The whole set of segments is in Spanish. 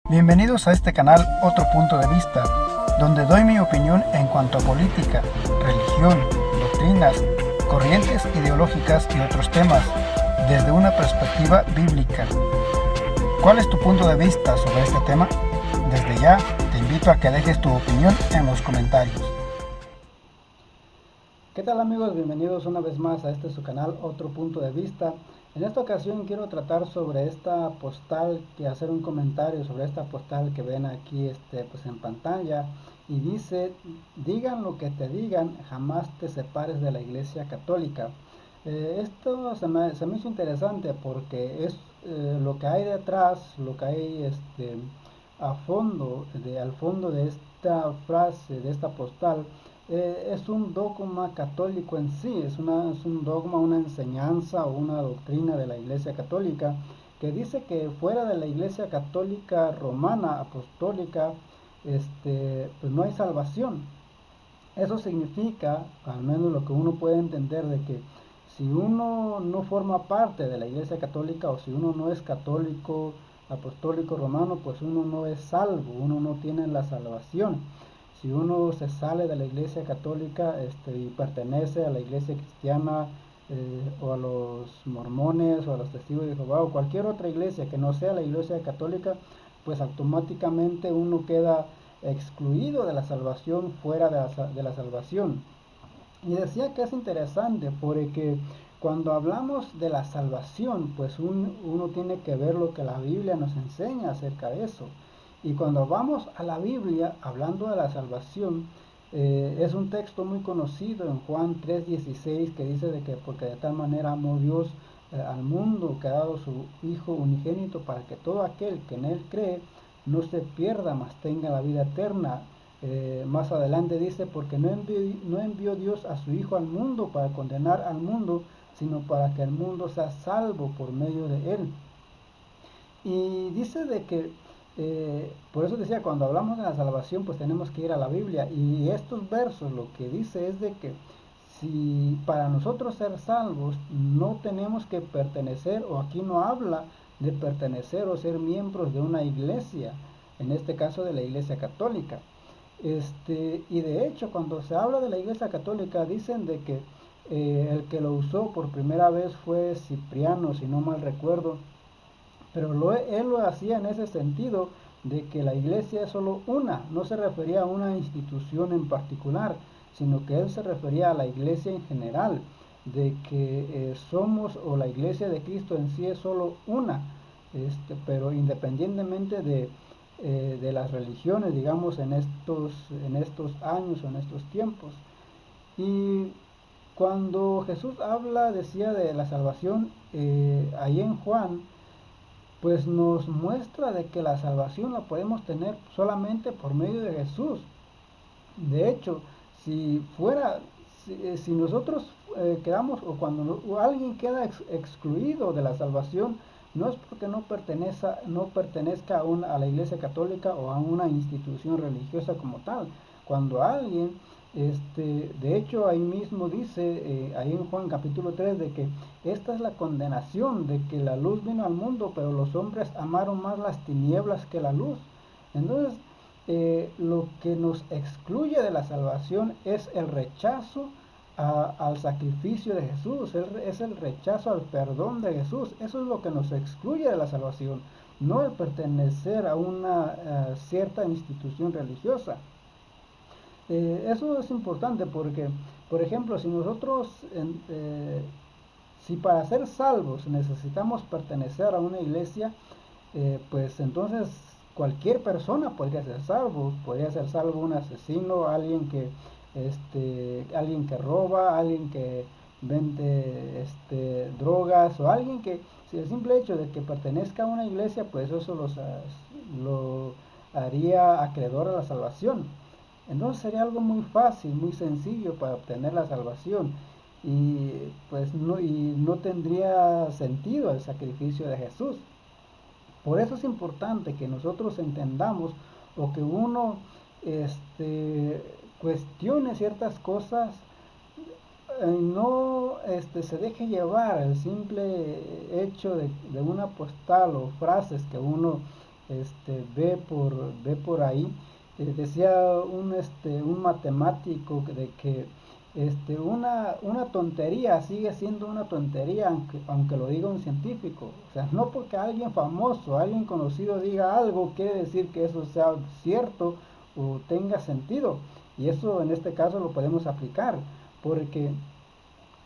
Bienvenidos a este canal Otro Punto de Vista, donde doy mi opinión en cuanto a política, religión, doctrinas, corrientes ideológicas y otros temas, desde una perspectiva bíblica. ¿Cuál es tu punto de vista sobre este tema? Desde ya te invito a que dejes tu opinión en los comentarios. ¿Qué tal amigos? Bienvenidos una vez más a este su canal Otro Punto de Vista. En esta ocasión quiero tratar sobre esta postal, que hacer un comentario sobre esta postal que ven aquí pues en pantalla, y dice: digan lo que te digan, jamás te separes de la Iglesia Católica. Esto se me hizo interesante porque es lo que hay detrás, lo que hay al fondo de esta frase, de esta postal. Es un dogma católico en sí, es un dogma, una enseñanza o una doctrina de la Iglesia Católica que dice que fuera de la Iglesia Católica romana, apostólica, pues no hay salvación. Eso significa, al menos lo que uno puede entender, de que si uno no forma parte de la Iglesia Católica, o si uno no es católico, apostólico romano, pues uno no es salvo, uno no tiene la salvación. Si uno se sale de la Iglesia Católica y pertenece a la Iglesia cristiana, o a los mormones o a los testigos de Jehová o cualquier otra iglesia que no sea la Iglesia Católica, pues automáticamente uno queda excluido de la salvación, fuera de la salvación. Y decía que es interesante porque cuando hablamos de la salvación, pues uno tiene que ver lo que la Biblia nos enseña acerca de eso. Y cuando vamos a la Biblia, hablando de la salvación, es un texto muy conocido en Juan 3:16, que dice de que porque de tal manera amó Dios al mundo, que ha dado su Hijo unigénito, para que todo aquel que en él cree no se pierda, mas tenga la vida eterna. Más adelante dice: porque no envió Dios a su Hijo al mundo para condenar al mundo, sino para que el mundo sea salvo por medio de él. Y dice de que, por eso decía, cuando hablamos de la salvación, pues tenemos que ir a la Biblia. Y estos versos lo que dice es de que si para nosotros ser salvos no tenemos que pertenecer, o aquí no habla de pertenecer o ser miembros de una iglesia, en este caso de la Iglesia Católica. Y de hecho, cuando se habla de la Iglesia Católica, dicen de que el que lo usó por primera vez fue Cipriano, si no mal recuerdo, pero él lo hacía en ese sentido de que la iglesia es solo una, no se refería a una institución en particular, sino que él se refería a la iglesia en general, de que somos, o la iglesia de Cristo en sí es solo una, pero independientemente de las religiones, digamos, en estos años o en estos tiempos. Y cuando Jesús habla, decía, de la salvación, ahí en Juan, pues nos muestra de que la salvación la podemos tener solamente por medio de Jesús. De hecho, si nosotros quedamos, o cuando alguien queda excluido de la salvación, no es porque no pertenezca a la Iglesia Católica o a una institución religiosa como tal. Cuando alguien, de hecho ahí mismo dice, ahí en Juan capítulo 3, de que esta es la condenación, de que la luz vino al mundo, pero los hombres amaron más las tinieblas que la luz. Entonces, lo que nos excluye de la salvación es el rechazo al sacrificio de Jesús, es el rechazo al perdón de Jesús. Eso es lo que nos excluye de la salvación, no el pertenecer a una cierta institución religiosa. Eso es importante porque, por ejemplo, si para ser salvos necesitamos pertenecer a una iglesia, pues entonces cualquier persona podría ser salvo un asesino, alguien que roba, alguien que vende drogas, o alguien que, si el simple hecho de que pertenezca a una iglesia, pues eso lo haría acreedor a la salvación. Entonces sería algo muy fácil, muy sencillo para obtener la salvación, y pues no tendría sentido el sacrificio de Jesús. Por eso es importante que nosotros entendamos, o que uno cuestione ciertas cosas, no se deje llevar el simple hecho de una postal o frases que uno ve por ahí. Decía un matemático de que una tontería sigue siendo una tontería aunque lo diga un científico. O sea, no porque alguien famoso, alguien conocido diga algo, quiere decir que eso sea cierto o tenga sentido. Y eso en este caso lo podemos aplicar, porque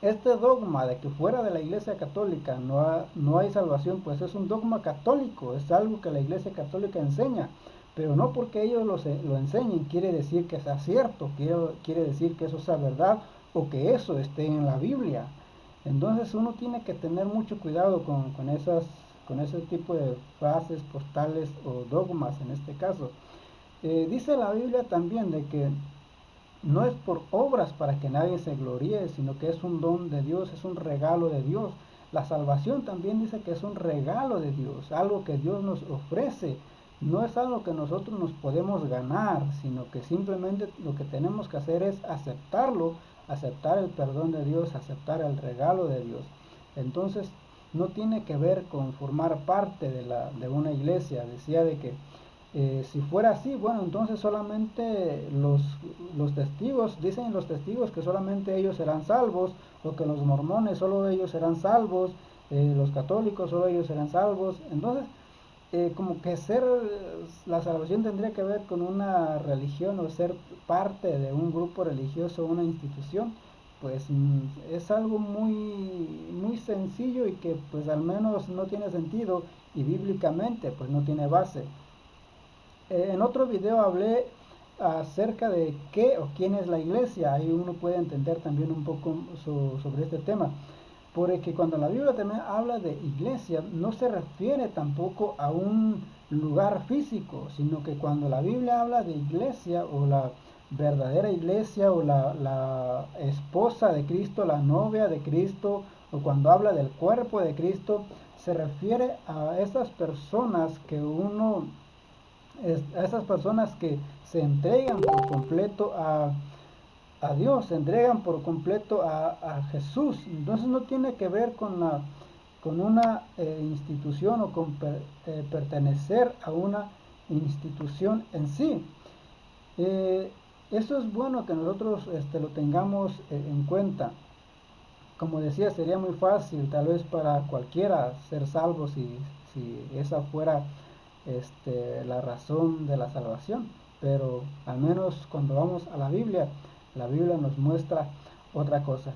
este dogma de que fuera de la Iglesia Católica no hay salvación, pues es un dogma católico, es algo que la Iglesia Católica enseña, pero no porque ellos lo enseñen quiere decir que sea cierto, quiere decir que eso sea verdad o que eso esté en la Biblia. Entonces uno tiene que tener mucho cuidado con ese tipo de frases, postales o dogmas en este caso. Dice la Biblia también de que no es por obras para que nadie se gloríe, sino que es un don de Dios, es un regalo de Dios. La salvación también dice que es un regalo de Dios, algo que Dios nos ofrece. No es algo que nosotros nos podemos ganar, sino que simplemente lo que tenemos que hacer es aceptarlo, aceptar el perdón de Dios, aceptar el regalo de Dios. Entonces, no tiene que ver con formar parte de una iglesia. Decía de que si fuera así, bueno, entonces solamente los testigos, dicen los testigos que solamente ellos serán salvos, o que los mormones solo ellos serán salvos, los católicos solo ellos serán salvos. Entonces, como que la salvación tendría que ver con una religión o ser parte de un grupo religioso, una institución, pues es algo muy sencillo y que pues al menos no tiene sentido y bíblicamente pues no tiene base. En otro video hablé acerca de qué o quién es la iglesia. Ahí uno puede entender también un poco sobre este tema. Porque cuando la Biblia también habla de iglesia, no se refiere tampoco a un lugar físico, sino que cuando la Biblia habla de iglesia o la verdadera iglesia o la esposa de Cristo, la novia de Cristo, o cuando habla del cuerpo de Cristo, se refiere a esas personas a esas personas que se entregan por completo a Dios, se entregan por completo a Jesús. Entonces no tiene que ver con una institución o con pertenecer a una institución en sí. Eh, Eso es bueno que nosotros lo tengamos en cuenta. Como decía, sería muy fácil tal vez para cualquiera ser salvo si esa fuera la razón de la salvación, pero al menos cuando vamos a la Biblia nos muestra otra cosa.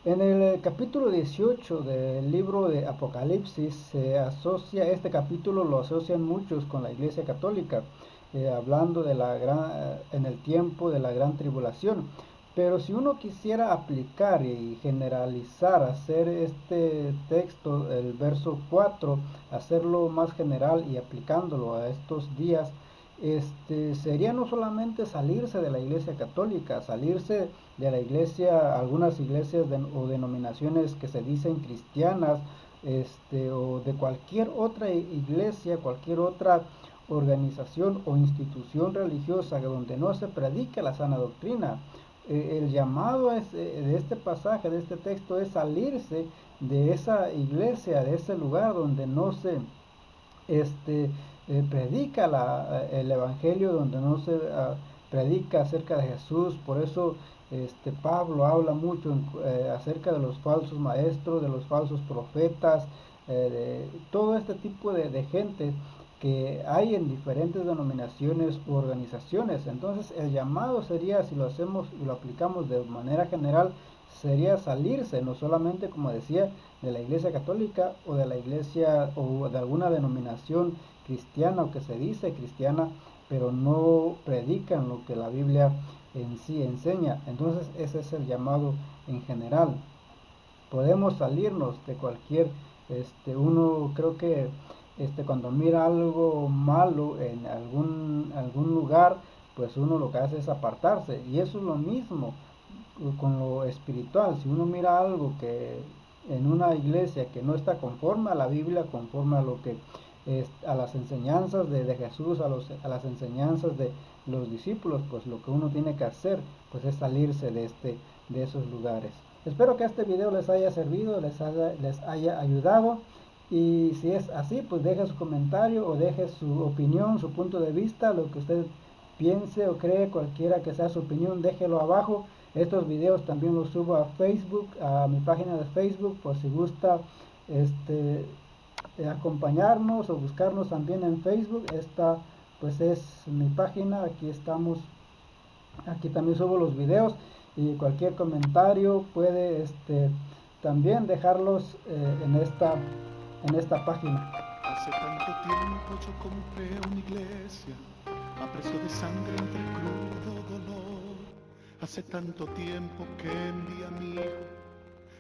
En el capítulo 18 del libro de Apocalipsis se asocia, este capítulo lo asocian muchos con la Iglesia Católica, hablando de en el tiempo de la gran tribulación. Pero si uno quisiera aplicar y generalizar, hacer este texto, el verso 4, hacerlo más general y aplicándolo a estos días, sería no solamente salirse de la Iglesia Católica, salirse de la iglesia, algunas iglesias o denominaciones que se dicen cristianas, o de cualquier otra iglesia, cualquier otra organización o institución religiosa donde no se predique la sana doctrina. El llamado de este pasaje, de este texto, es salirse de esa iglesia, de ese lugar donde no se predica el evangelio, donde no se predica acerca de Jesús. Por eso Pablo habla mucho acerca de los falsos maestros, de los falsos profetas, de todo este tipo de gente que hay en diferentes denominaciones u organizaciones. Entonces el llamado sería, si lo hacemos y lo aplicamos de manera general, sería salirse, no solamente, como decía, de la iglesia católica o de la iglesia o de alguna denominación cristiana o que se dice cristiana, pero no predican lo que la Biblia en sí enseña. Entonces ese es el llamado en general. Podemos salirnos de cualquier, uno creo que cuando mira algo malo en algún lugar, pues uno lo que hace es apartarse. Y eso es lo mismo con lo espiritual. Si uno mira algo que en una iglesia que no está conforme a la Biblia, conforme a lo que a las enseñanzas de Jesús, a las enseñanzas de los discípulos, pues lo que uno tiene que hacer pues es salirse de esos lugares. Espero que este video les haya servido, les haya ayudado Y si es así, pues deje su comentario o deje su opinión, su punto de vista, lo que usted piense o cree, cualquiera que sea su opinión, déjelo abajo. Estos videos también los subo a Facebook, a mi página de Facebook, por si gusta este, acompañarnos o buscarnos también en Facebook. Esta pues es mi página, aquí estamos, aquí también subo los videos y cualquier comentario puede también dejarlos en esta página. Hace tanto tiempo yo compré una iglesia a precio de sangre entre crudo dolor. Hace tanto tiempo que envié a mi hijo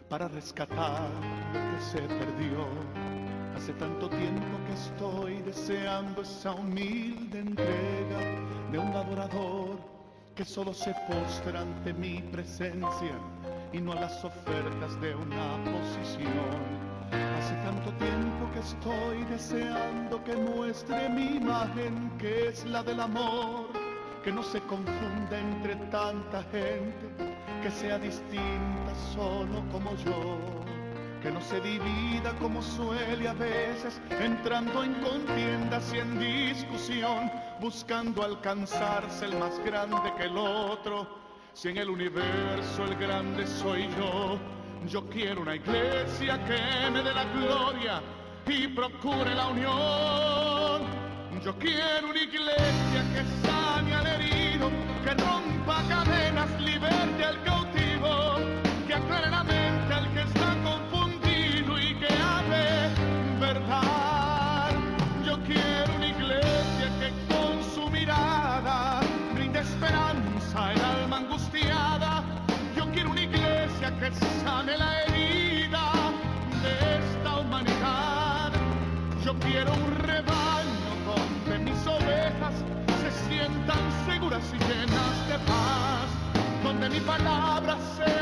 para rescatar lo que se perdió. Hace tanto tiempo que estoy deseando esa humilde entrega de un adorador que solo se postra ante mi presencia y no a las ofertas de una posición. Hace tanto tiempo que estoy deseando que muestre mi imagen, que es la del amor, que no se confunda entre tanta gente, que sea distinta solo como yo, que no se divida como suele a veces, entrando en contiendas y en discusión, buscando alcanzarse el más grande que el otro. Si en el universo el grande soy yo quiero una iglesia que me dé la gloria y procure la unión. Yo quiero una iglesia que sane al herido, que rompa cadenas, liberte al cautivo, que aclare la mente al que está confundido y que hable verdad. Yo quiero una iglesia que con su mirada brinde esperanza al alma angustiada. Yo quiero una iglesia que sane la herida de esta humanidad. Yo quiero un rebaño donde mis ovejas se sientan seguras y llenas de paz, donde mi palabra sea